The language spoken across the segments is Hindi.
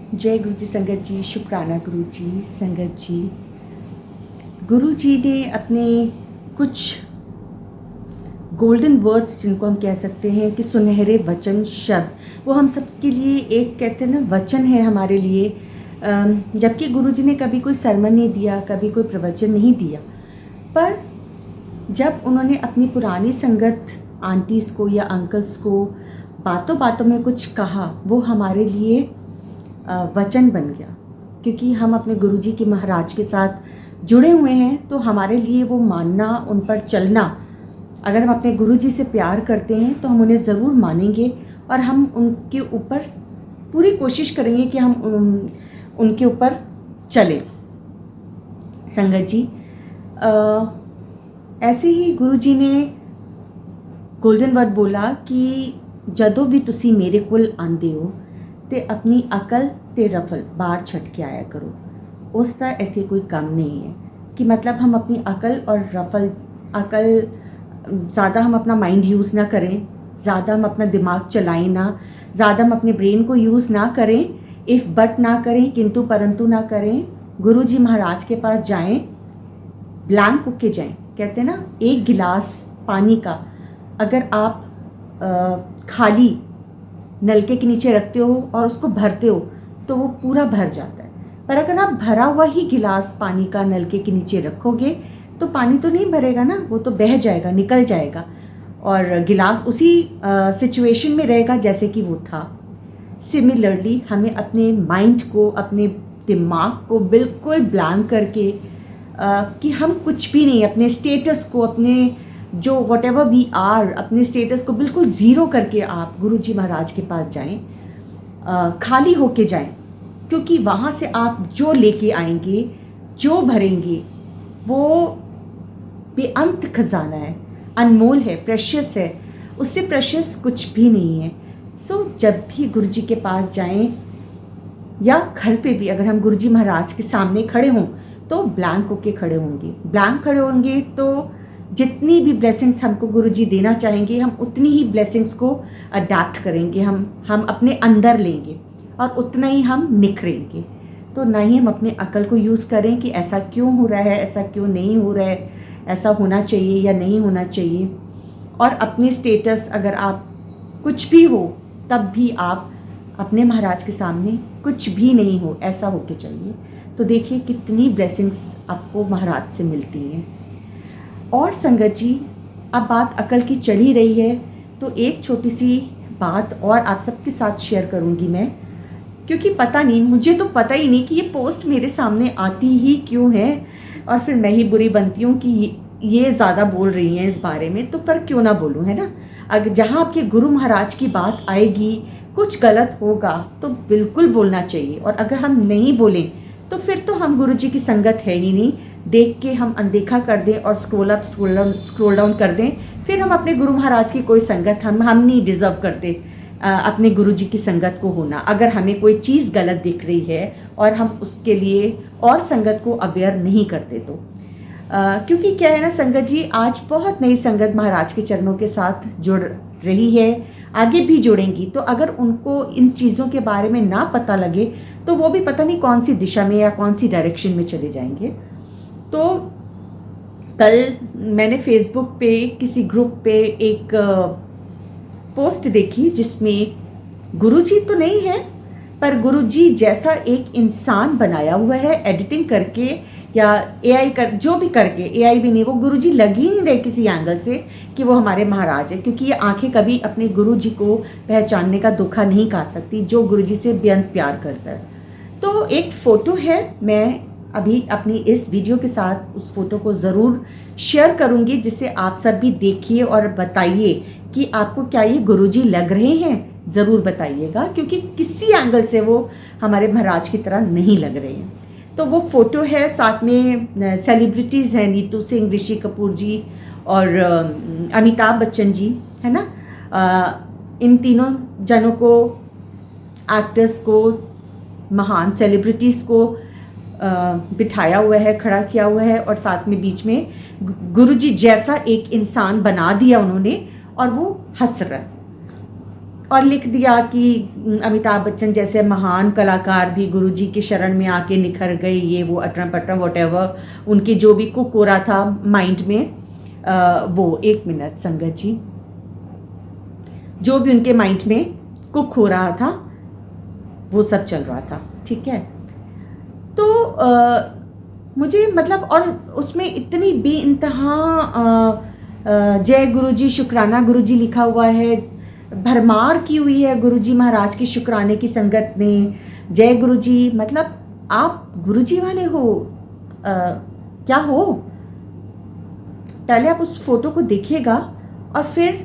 जय गुरु जी संगत जी, शुक्राना गुरु जी संगत जी। गुरु जी ने अपने कुछ गोल्डन वर्ड्स, जिनको हम कह सकते हैं कि सुनहरे वचन शब्द, वो हम सब के लिए एक कहते हैं ना वचन है हमारे लिए। जबकि गुरु जी ने कभी कोई सरमन नहीं दिया, कभी कोई प्रवचन नहीं दिया, पर जब उन्होंने अपनी पुरानी संगत आंटीज़ को या अंकल्स को बातों बातों में कुछ कहा, वो हमारे लिए वचन बन गया। क्योंकि हम अपने गुरुजी के महाराज के साथ जुड़े हुए हैं, तो हमारे लिए वो मानना, उन पर चलना, अगर हम अपने गुरुजी से प्यार करते हैं तो हम उन्हें ज़रूर मानेंगे और हम उनके ऊपर पूरी कोशिश करेंगे कि हम उनके ऊपर चलें। संगत जी, ऐसे ही गुरुजी ने गोल्डन वर्ड बोला कि जदों भी तुसी मेरे कोल आंदे हो ते अपनी अकल ते रफल बाहर छट के आया करो। उसका इत्थे कोई कम नहीं है कि मतलब हम अपनी अकल और रफल, अकल ज़्यादा हम अपना माइंड यूज़ ना करें, ज़्यादा हम अपना दिमाग चलाएं ना, ज़्यादा हम अपने ब्रेन को यूज़ ना करें, इफ़ बट ना करें, किंतु परंतु ना करें। गुरुजी महाराज के पास जाएं, ब्लैंक होके जाएं। कहते हैं ना, एक गिलास पानी का अगर आप खाली नलके के नीचे रखते हो और उसको भरते हो तो वो पूरा भर जाता है। पर अगर आप भरा हुआ ही गिलास पानी का नलके के नीचे रखोगे तो पानी तो नहीं भरेगा ना, वो तो बह जाएगा, निकल जाएगा और गिलास उसी सिचुएशन में रहेगा जैसे कि वो था। सिमिलरली हमें अपने माइंड को, अपने दिमाग को बिल्कुल ब्लैंक करके कि हम कुछ भी नहीं, अपने स्टेटस को, अपने जो वट एवर वी आर, अपने स्टेटस को बिल्कुल ज़ीरो करके आप गुरुजी महाराज के पास जाएं, खाली होके जाएं। क्योंकि वहाँ से आप जो लेके आएंगे, जो भरेंगे, वो बेअंत खजाना है, अनमोल है, प्रेशियस है, उससे प्रेशियस कुछ भी नहीं है। सो जब भी गुरुजी के पास जाएं या घर पे भी अगर हम गुरुजी महाराज के सामने खड़े हों तो ब्लैंक होके खड़े होंगे। ब्लैंक खड़े होंगे तो जितनी भी ब्लेसिंग्स हमको गुरुजी देना चाहेंगे, हम उतनी ही ब्लेसिंग्स को अडैप्ट करेंगे, हम अपने अंदर लेंगे और उतना ही हम निखरेंगे। तो ना ही हम अपने अकल को यूज़ करें कि ऐसा क्यों हो रहा है, ऐसा क्यों नहीं हो रहा है, ऐसा होना चाहिए या नहीं होना चाहिए। और अपने स्टेटस, अगर आप कुछ भी हो तब भी आप अपने महाराज के सामने कुछ भी नहीं हो, ऐसा होके चाहिए। तो देखिए कितनी ब्लेसिंग्स आपको महाराज से मिलती हैं। और संगत जी, अब बात अकल की चल ही रही है तो एक छोटी सी बात और आप सबके साथ शेयर करूंगी मैं। क्योंकि पता नहीं, मुझे तो पता ही नहीं कि ये पोस्ट मेरे सामने आती ही क्यों है और फिर मैं ही बुरी बनती हूँ कि ये ज़्यादा बोल रही हैं इस बारे में, तो पर क्यों ना बोलूँ, है ना। अगर जहाँ आपके गुरु महाराज की बात आएगी, कुछ गलत होगा तो बिल्कुल बोलना चाहिए। और अगर हम नहीं बोलें तो फिर तो हम गुरुजी की संगत है ही नहीं। देख के हम अनदेखा कर दें और स्क्रॉल डाउन कर दें, फिर हम अपने गुरु महाराज की कोई संगत हम नहीं डिज़र्व करते अपने गुरुजी की संगत को होना। अगर हमें कोई चीज़ गलत दिख रही है और हम उसके लिए और संगत को अवेयर नहीं करते तो क्योंकि क्या है ना संगत जी, आज बहुत नई संगत महाराज के चरणों के साथ जुड़ रही है, आगे भी जुड़ेंगी। तो अगर उनको इन चीज़ों के बारे में ना पता लगे तो वो भी पता नहीं कौन सी दिशा में या कौन सी डायरेक्शन में चले जाएंगे। तो कल मैंने फेसबुक पे किसी ग्रुप पे एक पोस्ट देखी जिसमें गुरुजी तो नहीं है पर गुरुजी जैसा एक इंसान बनाया हुआ है, एडिटिंग करके या एआई कर, जो भी करके, एआई भी नहीं, वो गुरुजी लग ही नहीं रहे किसी एंगल से कि वो हमारे महाराज है। क्योंकि ये आंखें कभी अपने गुरुजी को पहचानने का धोखा नहीं खा सकती जो गुरुजी से बेअंत प्यार करता है। तो एक फ़ोटो है, मैं अभी अपनी इस वीडियो के साथ उस फोटो को ज़रूर शेयर करूँगी जिससे आप सब भी देखिए और बताइए कि आपको क्या ये गुरुजी लग रहे हैं। ज़रूर बताइएगा, क्योंकि किसी एंगल से वो हमारे महाराज की तरह नहीं लग रहे हैं। तो वो फ़ोटो है, साथ में सेलिब्रिटीज़ हैं, नीतू सिंह, ऋषि कपूर जी और अमिताभ बच्चन जी, है ना। इन तीनों जनों को, एक्टर्स को, महान सेलिब्रिटीज़ को बिठाया हुआ है, खड़ा किया हुआ है और साथ में बीच में गुरुजी जैसा एक इंसान बना दिया उन्होंने और वो हंस रहा है। और लिख दिया कि अमिताभ बच्चन जैसे महान कलाकार भी गुरुजी की शरण में आके निखर गए, ये वो अटरम पटरम वॉटेवर उनकी जो भी कुक हो रहा था माइंड में, वो 1 मिनट संगत जी, जो भी उनके माइंड में कुक हो रहा था वो सब चल रहा था, ठीक है। तो मुझे मतलब, और उसमें इतनी बेइंतहा जय गुरुजी शुक्राना गुरुजी लिखा हुआ है, भरमार की हुई है गुरुजी महाराज की शुक्राने की संगत ने, जय गुरुजी, मतलब आप गुरुजी वाले हो, क्या हो। पहले आप उस फोटो को देखिएगा और फिर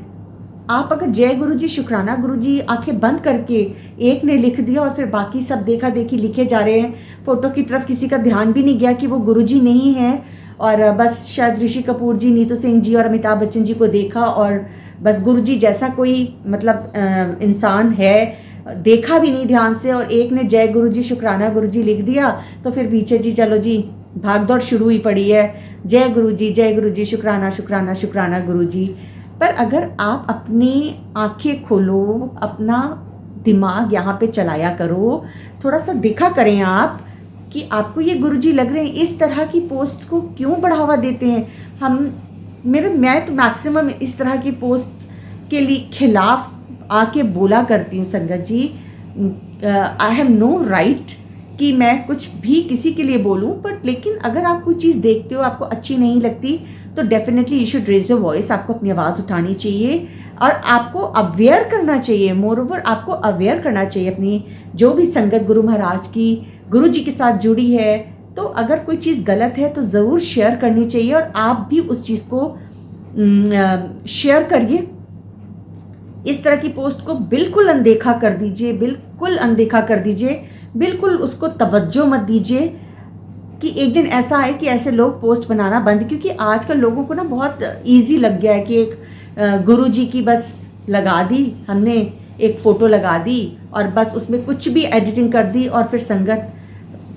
आप अगर जय गुरुजी शुक्राना गुरुजी आंखें बंद करके एक ने लिख दिया और फिर बाकी सब देखा देखी लिखे जा रहे हैं, फोटो की तरफ किसी का ध्यान भी नहीं गया कि वो गुरुजी नहीं है, और बस शायद ऋषि कपूर जी, नीतू सिंह जी और अमिताभ बच्चन जी को देखा और बस गुरुजी जैसा कोई मतलब इंसान है देखा भी नहीं ध्यान से, और एक ने जय गुरुजी शुक्राना गुरुजी लिख दिया, तो फिर पीछे जी चलो जी भाग दौड़ शुरू ही पड़ी है, जय गुरुजी शुक्राना शुक्राना शुक्राना गुरुजी। पर अगर आप अपनी आंखें खोलो, अपना दिमाग यहाँ पे चलाया करो, थोड़ा सा देखा करें आप कि आपको ये गुरुजी लग रहे हैं, इस तरह की पोस्ट को क्यों बढ़ावा देते हैं। मैं तो मैक्सिमम इस तरह की पोस्ट के लिए खिलाफ आके बोला करती हूँ संगत जी। आई हैव नो राइट कि मैं कुछ भी किसी के लिए बोलूँ, बट लेकिन अगर आप कोई चीज़ देखते हो आपको अच्छी नहीं लगती तो definitely you should raise your voice, आपको अपनी आवाज़ उठानी चाहिए और आपको अवेयर करना चाहिए। मोर ओवर आपको अवेयर करना चाहिए अपनी जो भी संगत गुरु महाराज की गुरु जी के साथ जुड़ी है, तो अगर कोई चीज़ गलत है तो ज़रूर शेयर करनी चाहिए और आप भी उस चीज़ को शेयर करिए। इस तरह की पोस्ट को बिल्कुल अनदेखा कर दीजिए, बिल्कुल अनदेखा कर दीजिए, बिल्कुल उसको तवज्जो मत दीजिए कि एक दिन ऐसा आए कि ऐसे लोग पोस्ट बनाना बंद, क्योंकि आजकल लोगों को ना बहुत इजी लग गया है कि एक गुरुजी की बस लगा दी हमने, एक फ़ोटो लगा दी और बस उसमें कुछ भी एडिटिंग कर दी और फिर संगत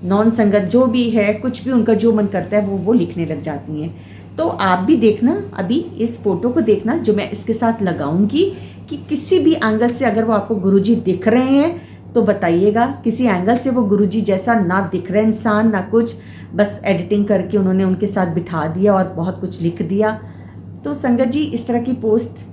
नॉन संगत जो भी है कुछ भी उनका जो मन करता है वो लिखने लग जाती हैं। तो आप भी देखना, अभी इस फ़ोटो को देखना जो मैं इसके साथ लगाऊंगी कि किसी भी एंगल से अगर वो आपको गुरुजी दिख रहे हैं तो बताइएगा, किसी एंगल से वो गुरुजी जैसा ना दिख रहा इंसान ना कुछ, बस एडिटिंग करके उन्होंने उनके साथ बिठा दिया और बहुत कुछ लिख दिया। तो संगत जी इस तरह की पोस्ट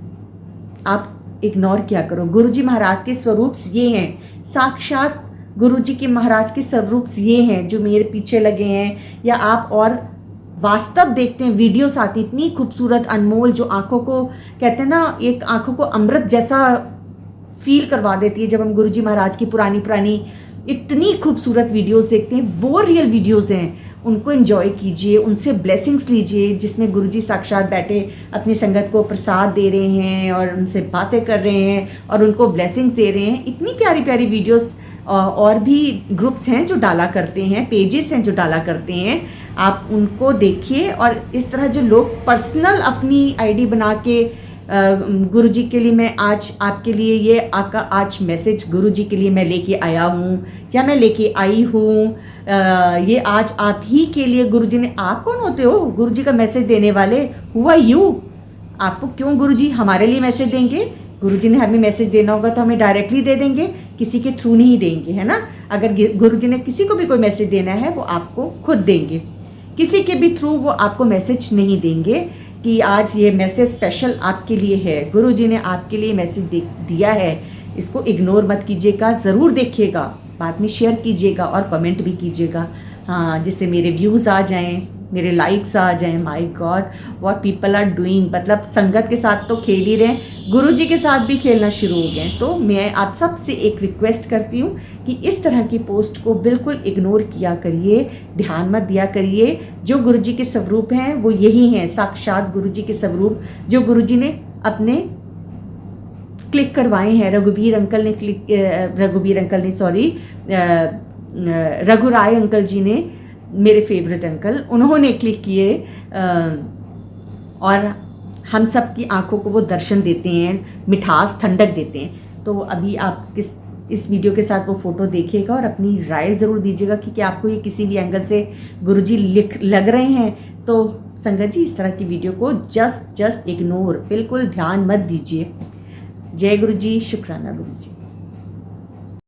आप इग्नोर किया करो। गुरुजी महाराज के स्वरूप ये हैं, साक्षात गुरुजी के महाराज के स्वरूप ये हैं जो मेरे पीछे लगे हैं, या आप और वास्तव देखते हैं वीडियोस आती इतनी खूबसूरत अनमोल जो आंखों को कहते हैं ना, एक आंखों को अमृत जैसा फील करवा देती है। जब हम गुरुजी महाराज की पुरानी इतनी खूबसूरत वीडियोस देखते हैं, वो रियल वीडियोस हैं, उनको एंजॉय कीजिए, उनसे ब्लेसिंग्स लीजिए, जिसमें गुरुजी साक्षात बैठे अपनी संगत को प्रसाद दे रहे हैं और उनसे बातें कर रहे हैं और उनको ब्लेसिंग्स दे रहे हैं। इतनी प्यारी प्यारी वीडियोस और भी ग्रुप्स हैं जो डाला करते हैं, पेजेस हैं जो डाला करते हैं, आप उनको देखिए। और इस तरह जो लोग पर्सनल अपनी आईडी बना के गुरुजी के लिए मैं आज आपके लिए ये आज मैसेज गुरुजी के लिए मैं लेके आया हूँ या मैं लेके आई हूँ, ये आज आप ही के लिए गुरुजी ने। आप कौन होते हो गुरुजी का मैसेज देने वाले? Who are you? आपको क्यों गुरुजी हमारे लिए मैसेज देंगे? गुरुजी ने हमें मैसेज देना होगा तो हमें डायरेक्टली दे देंगे, किसी के थ्रू नहीं देंगे, है ना। अगर गुरुजी ने किसी को भी कोई मैसेज देना है वो आपको खुद देंगे, किसी के भी थ्रू वो आपको मैसेज नहीं देंगे कि आज ये मैसेज स्पेशल आपके लिए है। गुरुजी ने आपके लिए मैसेज दिया है, इसको इग्नोर मत कीजिएगा, ज़रूर देखिएगा, बाद में शेयर कीजिएगा और कमेंट भी कीजिएगा, हाँ, जिससे मेरे व्यूज़ आ जाएं, मेरे लाइक्स आ जाएं। My god what people are doing, मतलब संगत के साथ तो खेल ही रहे हैं, गुरुजी के साथ भी खेलना शुरू हो गए। तो मैं आप सब से एक रिक्वेस्ट करती हूँ कि इस तरह की पोस्ट को बिल्कुल इग्नोर किया करिए, ध्यान मत दिया करिए। जो गुरुजी के स्वरूप हैं वो यही हैं, साक्षात गुरुजी के स्वरूप जो गुरुजी ने अपने क्लिक करवाए हैं। रघुराय अंकल जी ने, मेरे फेवरेट अंकल, उन्होंने क्लिक किए और हम सब की आंखों को वो दर्शन देते हैं, मिठास ठंडक देते हैं। तो अभी आप इस वीडियो के साथ वो फ़ोटो देखिएगा और अपनी राय ज़रूर दीजिएगा कि क्या आपको ये किसी भी एंगल से गुरुजी लग रहे हैं। तो संगत जी इस तरह की वीडियो को जस्ट इग्नोर, बिल्कुल ध्यान मत दीजिए। जय गुरु जी, शुक्राना गुरु जी।